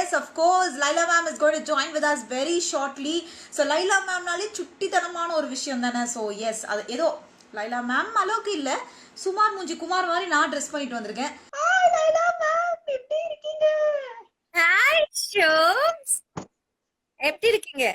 Yes, of course. Laila ma'am is going to join with us very shortly. So Laila ma'am நாலே சுட்டித்தனமான ஒரு விஷயம் தானே. So yes, அது ஏதோ லைலா மேம் அளவுக்கு இல்ல, சுமார் மூஞ்சி குமார் மாதிரி நான் ட்ரெஸ் பண்ணிட்டு வந்திருக்கேன். ஹாய் லைலா மேம், எப்படி இருக்கீங்க? ஹாய் ஷோம்ஸ், எப்படி இருக்கீங்க?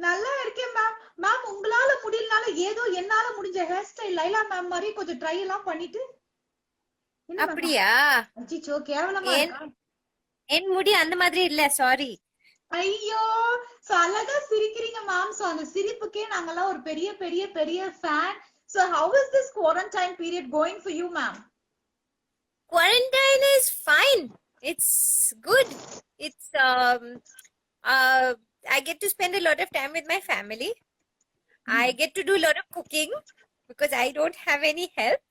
நல்லா இருக்கேன் மேம். மேம் உங்களால முடியலனால ஏதோ என்னால முடிஞ்ச ஹேர் ஸ்டைல் லைலா மேம் மாதிரி கொஞ்சம் ட்ரை எல்லாம் பண்ணிட்டு. அப்படியா? அச்சிச்சோ கேவலமா இருக்கா? என் முடி அந்த மாதிரி இல்ல, சாரி. ஐயோ, சோ அழகா சிரிக்கிறீங்க மேம். சோ அந்த சிரிப்புக்கே நாங்கெல்லாம் ஒரு பெரிய பெரிய பெரிய fan. So how is this quarantine period going for you, ma'am? Quarantine is fine. It's good. It's I get to spend a lot of time with my family. I get to do a lot of cooking because I don't have any help,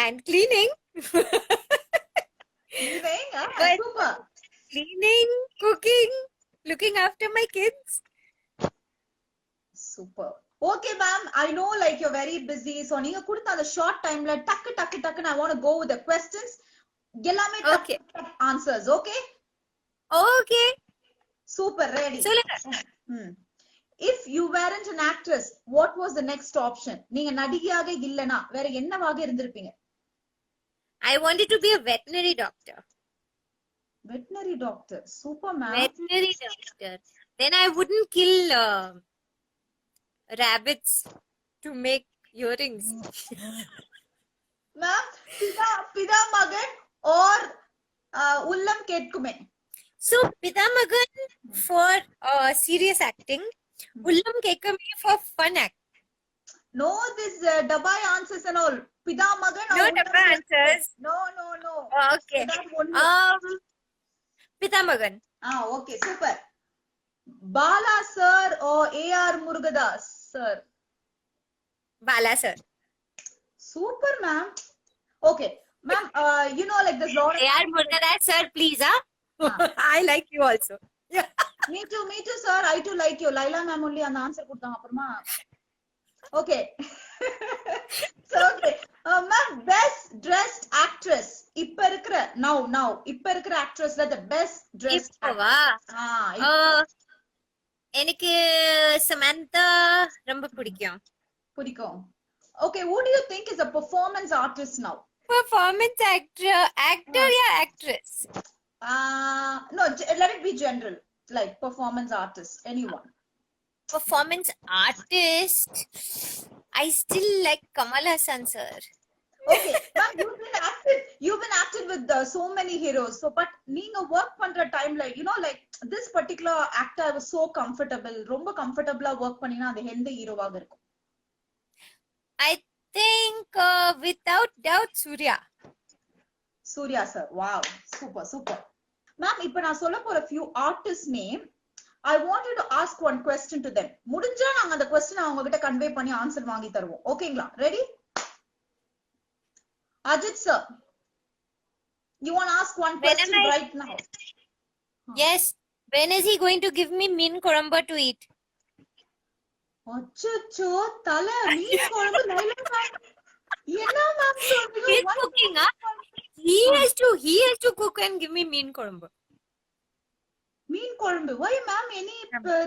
and cleaning. Super. Cleaning, cooking, looking after my kids. Super. Okay, ma'am. I know like you're very busy. So நீங்க கொடுத்த அந்த short timeல டக்கு I want to go with the questions. எல்லாமே Okay. Answers, okay? Okay. Super, ready. சொல்லுங்க. If you weren't an actress, what was the next option? நீங்க நடிகையாக இல்லனா வேற என்னவாக இருந்திருப்பீங்க? I wanted to be a veterinary doctor. Veterinary doctor. Super, ma'am. Veterinary doctor. Then I wouldn't kill rabbits to make earrings. Ma'am, Pida Magan or Ullam Ketkume? So Pida Magan for serious acting, Ullam Ketkume for fun act. No, this Dubai answers and all. Pida Magan or no Dubai answers. No. Okay. Pida Magan. Okay, super. Bala sir or A.R. Murugadas sir? Bala sir. Super, ma'am. Okay, ma'am. You know, like there's lot of A.R. Murugadas sir, please, I like you also. Yeah. Me too, sir. I too like you. Laila ma'am only an answer கொடுத்தாங்க அப்புறமா. Okay. So okay. Ma'am, best dressed actress. இப்ப இருக்கிற now இப்ப இருக்கிற actressல the best dressed actress. எனக்கு சமந்தா ரொம்ப பிடிக்கும். Okay, who do you think is a performance artist now? Performance actor, yeah, actress. No, let it be general, like performance artist, anyone. Performance artist, I still like Kamal Hassan sir. Okay, ma'am, you've been acted with so many heroes. So, but நீங்க work பண்ற time like, you know, like this particular actor was so comfortable. ரொம்ப comfortable work பண்ணினா அது எந்த ஹீரோவாக இருக்கும்? I think without doubt Surya sir. Wow, super. Ma'am, இப்ப நான் சொல்ல போற few artists name. I want you to ask one question to them. முடிஞ்சா நாங்க அந்த question அவங்க கிட்ட convey பண்ணி ஆன்சர் வாங்கி தருவோம். ஓகேங்களா? Ready? Ajit sir, you want to ask one question right now? Yes. When is he going to give me மீன் குழம்பு to eat? அச்சச்சோ, தல மீன் குழம்பு லைலா மேம். என்ன மேம் சொல்றீங்க? He's cooking, He has to cook and give me மீன் குழம்பு. மீன் குழம்பு. Why ma'am any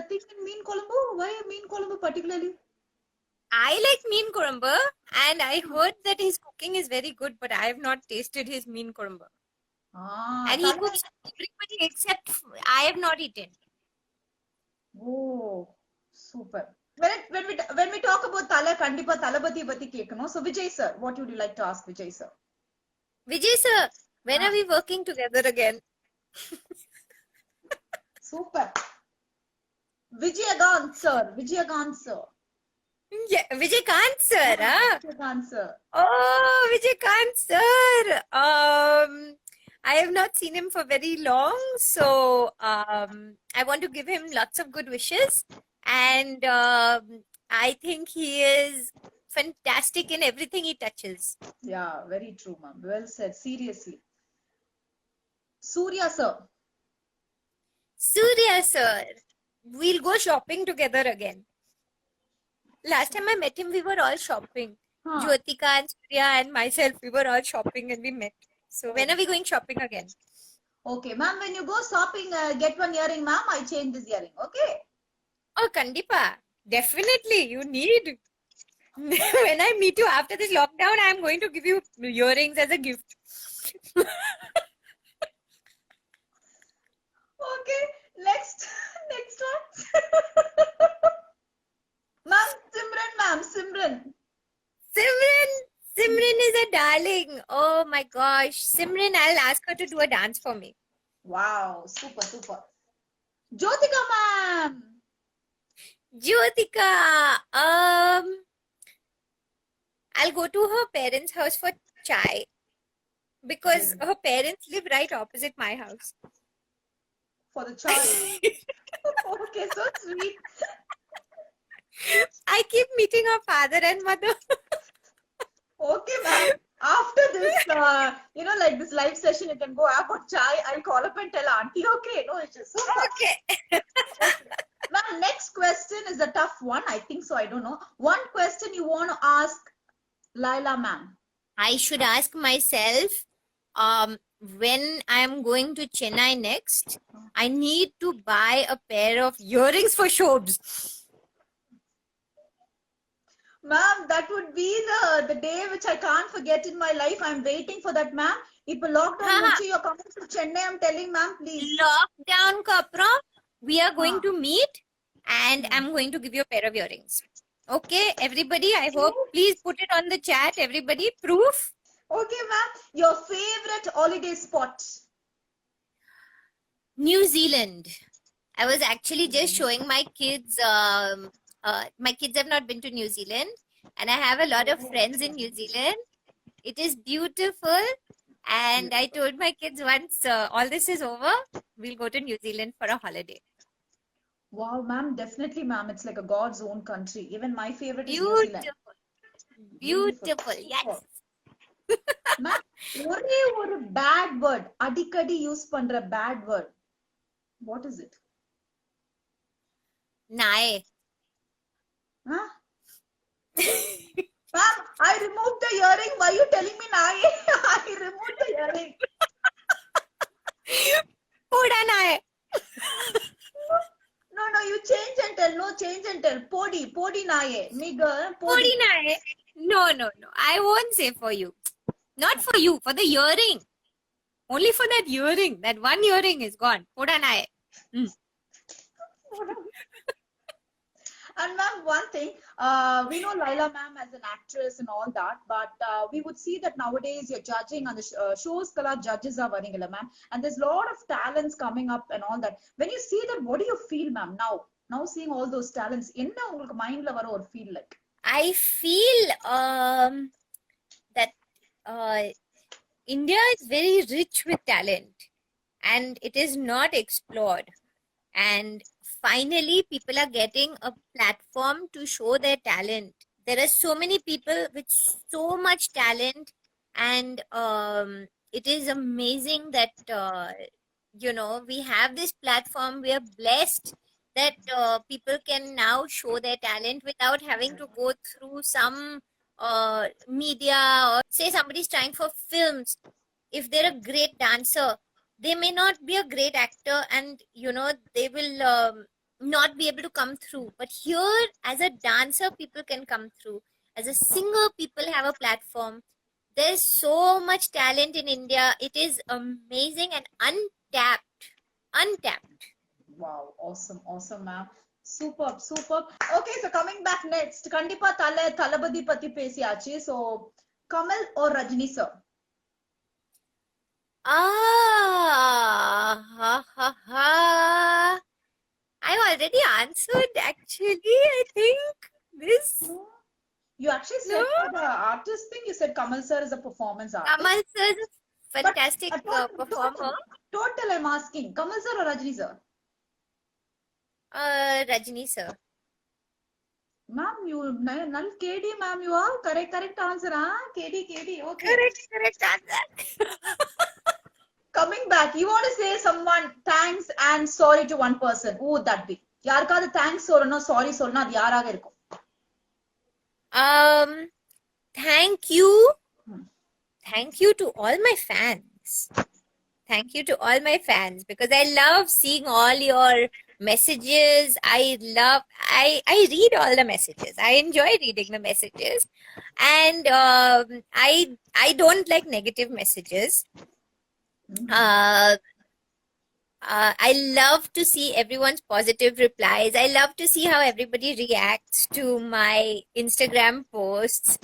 thing in மீன் குழம்பு? Why மீன் குழம்பு particularly? I like மீன் குழம்பு and I heard that his cooking is very good, but I have not tasted his மீன் குழம்பு. And he cooks everybody except I have not eaten. Oh, super. When we talk about thala, kandipa thalapathiya பத்தி கேட்கணும். So Vijay sir, what would you like to ask Vijay sir? Vijay sir, when are we working together again? Super. Vijayakant sir. Yeah, Vijayakant sir, Vijayakant sir. Oh, Vijayakant sir. I have not seen him for very long, so I want to give him lots of good wishes, and I think he is fantastic in everything he touches. Yeah, very true, ma'am. Well said. Seriously. Surya sir. We'll go shopping together again. Last time I met him, we were all shopping. Jyotika and Surya and myself, we were all shopping and we met. So when are we going shopping again? Okay, ma'am, when you go shopping, get one earring, ma'am. I change this earring. Okay. Oh, Kandipa. Definitely, you need. When I meet you after this lockdown, I'm going to give you earrings as a gift. Okay. Next, next one. Ma'am, Simran, ma'am, Simran. Simran is a darling. Oh my gosh. Simran, I'll ask her to do a dance for me. Wow, super, super. Jyotika, ma'am. Jyotika. I'll go to her parents' house for chai because her parents live right opposite my house. For the child. Okay, so sweet. I keep meeting her father and mother. Okay, ma'am. After this, like this live session, you can go have a chai. I'll call up and tell auntie. Okay, no issues. Super. Okay. Ma'am, next question is a tough one. I think so. I don't know. One question you want to ask Laila, ma'am. I should ask myself, when I am going to Chennai next, I need to buy a pair of earrings for Shobs. Ma'am, that would be the day which I can't forget in my life. I'm waiting for that, ma'am. If a lockdown muchi, you're coming to Chennai, I'm telling, ma'am, please. Lockdown, Kapra, we are going to meet and I'm going to give you a pair of earrings. Okay, everybody, I hope, please put it on the chat, everybody, proof. Okay, ma'am. Your favorite holiday spot? New Zealand. I was actually just showing my kids, my kids have not been to New Zealand and I have a lot of friends in New Zealand. It is beautiful. And I told my kids once all this is over, we'll go to New Zealand for a holiday. Wow, ma'am, definitely, ma'am. It's like a God's own country. Even my favorite is New Zealand. Beautiful, yes. Ma'am, ஒரே ஒரு bad word, அடிக்கடி use பண்ற bad word. What is it? Nae. Huh? Ma'am, I removed the earring. Why are you telling me nae? I removed the earring. Poda nae. No, you change and tell. No, change and tell. Podi nae. Me girl, Podi nae. No. I won't say for you. Not for you, for the earring. Only for that earring. That one earring is gone. Poda nae. And ma'am, one thing, we know Laila ma'am as an actress and all that, but we would see that nowadays you're judging on the shows, kala judges are varingala, ma'am, and there's a lot of talents coming up and all that. When you see that, what do you feel, ma'am? Now seeing all those talents, enna ungalku mind la vara or feel like? I feel that India is very rich with talent and it is not explored. And finally, people are getting a platform to show their talent. There are so many people with so much talent, and it is amazing that we have this platform. We are blessed that people can now show their talent without having to go through some media, or say somebody's trying for films. If they're a great dancer, they may not be a great actor, and they will not be able to come through. But here, as a dancer, people can come through. As a singer, people have a platform. There's so much talent in India. It is amazing and untapped. Wow, awesome, ma'am. Superb. Okay, so coming back next, kandipa Thalapathy patti pesiyaachi. So Kamal or Rajini sir? I already answered, actually. I think this. You actually said for the artist thing, you said Kamal sir is a performance artist. Kamal sir is a fantastic performer. Total, I'm asking. Kamal sir or Rajini sir? Rajini sir. Ma'am, you null KD, ma'am, you are correct answer, huh? KD, okay. Correct answer. Coming back, you want to say someone thanks and sorry to one person. Who would that be? Yarkada thanks or no sorry solna adu yaraga irukum? Thank you to all my fans Thank you to all my fans because I love seeing all your messages. I read all the messages. I enjoy reading the messages, and I don't like negative messages. I love to see everyone's positive replies. I love to see how everybody reacts to my Instagram posts.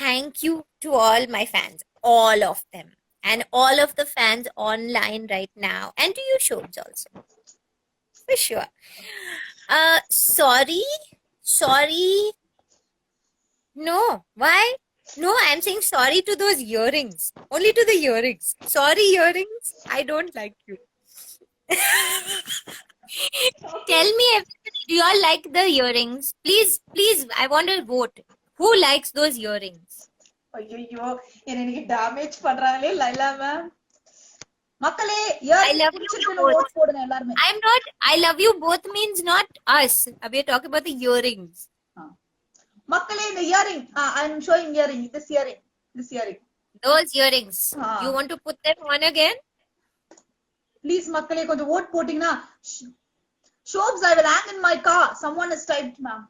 Thank you to all my fans, all of them, and all of the fans online right now, and to you, Shobs, also, for sure. Sorry. No, why? No, I'm saying sorry to those earrings. Only to the earrings. Sorry, earrings. I don't like you. Tell me, everybody, do you all like the earrings? Please, I want to vote. Who likes those earrings? ஐயோ எனக்கு damage பண்றாங்களே Laila ma'am. மக்களே I love you both. vote போடுங்க எல்லாரும். I'm not. I love you both means not us. We are talking about the earrings. மக்களே இந்த earring I'm showing earring. This earring. Those earrings. You want to put them on again? Please மக்களே கொஞ்சம் vote போட்டீங்கன்னா Shobs, I will hang in my car. Someone has typed, ma'am.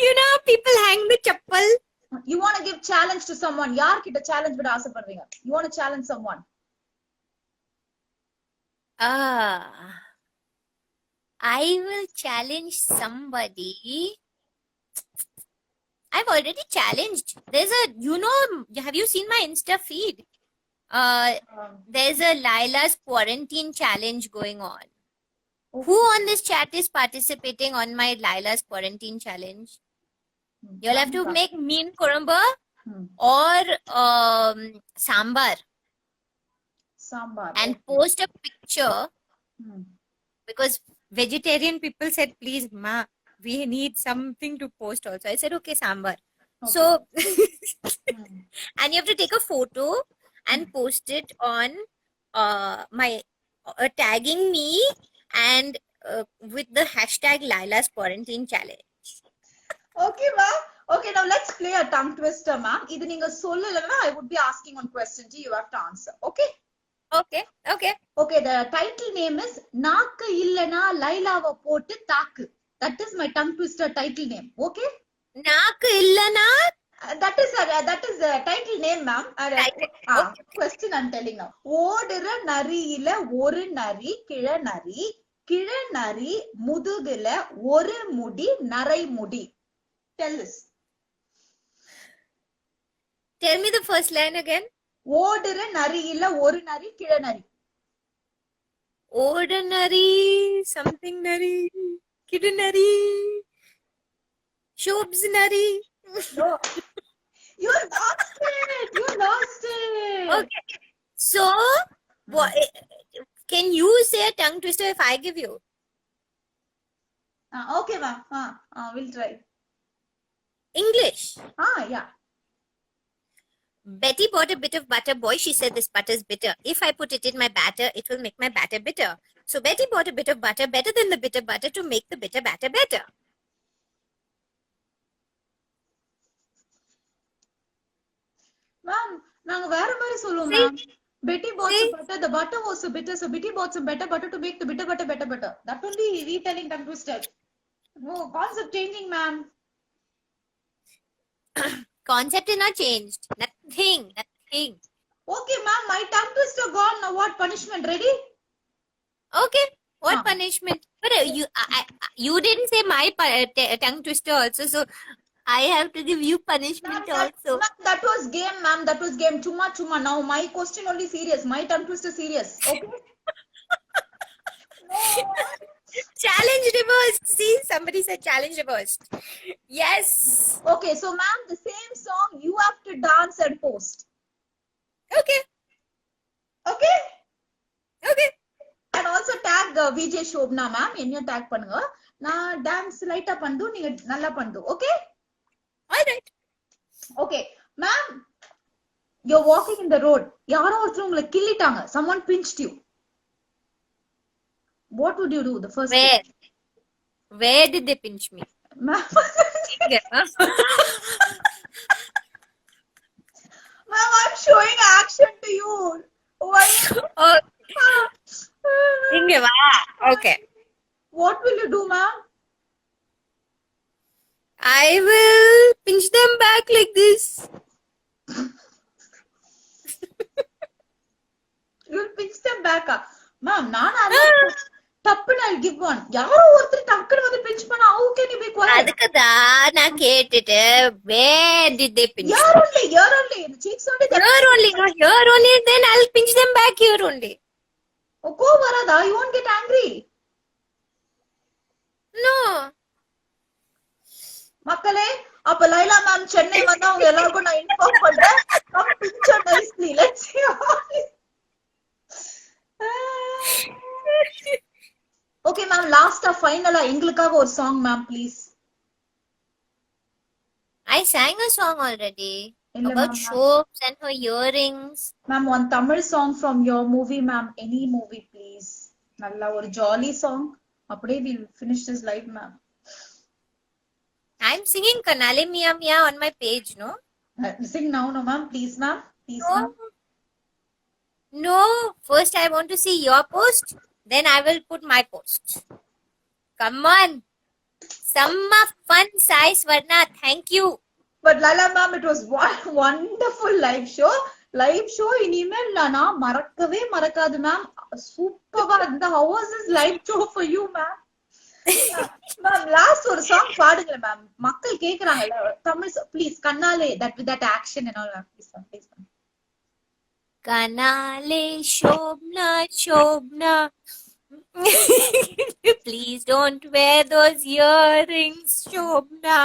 You know, people hang the chappal. You want to give challenge to someone. யார் கிட்ட challenge விட ஆசைப்படுறீங்க? You want to challenge someone. I will challenge somebody. I've already challenged. There's a, have you seen my Insta feed? There's a Laila's quarantine challenge going on. Who on this chat is participating on my Laila's quarantine challenge? You'll have to make mean kurumba or sambar. And post a picture because vegetarian people said, please, ma, we need something to post also. I said, okay, sambar. Okay. So, and you have to take a photo and post it on tagging me and with the hashtag Laila's quarantine challenge. Okay, ma'am. Okay, now let's play a tongue twister, ma'am. Idu neenga sollalana, I would be asking one question. You have to answer. Okay? Okay, the title name is Naakku illana Lailava pottu taakku. That is my tongue twister title name. Okay? Naakku illana? That is the title name, ma'am. Okay. Question I'm telling now. Odira nariyila oru nari kila nari mudugila oru mudi narai mudi. Tell this. Tell me the first line again. ஓடுற நரி இல்ல ஒரு நரி கிழ நரி. Ordinary something nari kidu nari Shobs nari. No. You lost it. Okay. So, can you say a tongue twister if I give you? Okay, ma'am. We'll try. English. Yeah. Betty bought a bit of butter. Boy, she said, this butter's bitter. If I put it in my batter, it will make my batter bitter. So Betty bought a bit of butter, better than the bitter butter, to make the bitter batter better. Ma'am, நாங்க வேற மாதிரி சொல்லுவோம், ma'am. Betty bought some butter. The butter was so bitter, so Betty bought some better butter to make the bitter butter better. That will be retelling tongue twister. No, concept changing, ma'am. Concept is not changed. Nothing. Okay, ma'am, my tongue twister gone. Now what punishment? Ready? Okay. What punishment? But you didn't say my tongue twister also, so I have to give you punishment also. Ma'am, that was game, ma'am. That was game. Chuma. Now my question only serious. My tongue twister serious. Okay. No. Challenge reversed. See, somebody said challenge reversed. Yes. Okay, so ma'am, the same song you have to dance and post. Okay. And also tag VJ Shobna, ma'am. Enna tag பண்ணுங்க. நான் dance லைட்டா பண்ணு, நீங்க நல்லா பண்ணு. Okay? All right. Okay, ma'am. You're walking in the road. யாரோ ஒருத்தர் உங்களை கிள்ளிட்டாங்க. Someone pinched you. What would you do? The first Where? Where did they pinch me? Ma'am. I will pinch them back like this. You'll pinch them back. Ma'am, நானா டப்புன்னு I'll give one. யாரோ ஒருத்தர் டக்குன்னு வந்து pinch பண்ணா how can you be quiet? அதுக்குதான் நான் கேட்டுட்டு where did they pinch? Here only. The cheeks only. Here only, no, here only. Then I'll pinch them back here only. கோவம் வராதா? You won't get angry. No. மக்களே, அப்ப Laila ma'am Chennai வந்தா அவங்க எல்லாருக்கும் நான் இன்ஃபார்ம் பண்றேன். Come pinch her nicely. Let's see. Okay ma'am, last finally எங்களுக்காக ஒரு song ma'am please. I sang a song already இல்ல about ma'am. soaps and her earrings. Ma'am, one Tamil song from your movie ma'am, any movie please. நல்ல ஒரு jolly song. அப்படியே we'll finish this live ma'am. I'm singing Kanale Mia Mia on my page, no? Sing now no ma'am, please ma'am. Please No. ma'am. No, first I want to see your post, then I will put my post. Come on. Some fun, Sai Swarna. Thank you. But Lala ma'am, it was one wonderful live show. Live show இனிமேல் நான் மறக்கவே மறக்காது ma'am. சூப்பரா இருந்த. How was this live show for you ma'am? Ma'am, last ஒரு song பாடுங்க ma'am. மக்கள் கேக்குறாங்கல Tamil please கண்ணாலே that with that action and all ma'am. Please ma'am, please ma'am. Kanale Shobna Shobna. Please don't wear those earrings, Shobna.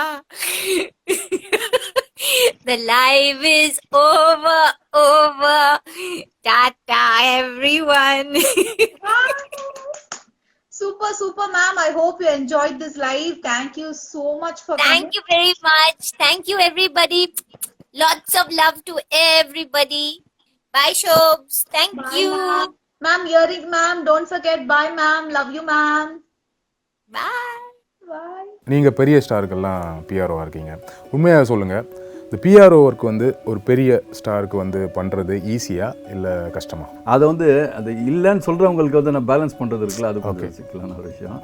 The live is over. Tata, everyone. Super ma'am. I hope you enjoyed this live. Thank you so much for coming. Thank you very much. Thank you, everybody. Lots of love to everybody. Bye, Shobs. Thank Bye, you. ma'am. Ma'am, earring ma'am. Don't forget. Bye ma'am. Love you ma'am. Bye. Bye. நீங்கள் பெரிய ஸ்டாருக்கெல்லாம் பிஆர்ஓவாக இருக்கீங்க, உண்மையாக சொல்லுங்கள், இந்த PRO work வந்து ஒரு பெரிய ஸ்டாருக்கு வந்து பண்ணுறது ஈஸியாக இல்லை கஷ்டமா? அதை வந்து அது இல்லைன்னு சொல்கிறவங்களுக்கு வந்து நான் பேலன்ஸ் பண்ணுறது இருக்குல்ல, அது கொஞ்சம் சிக்கலான ஒரு விஷயம்.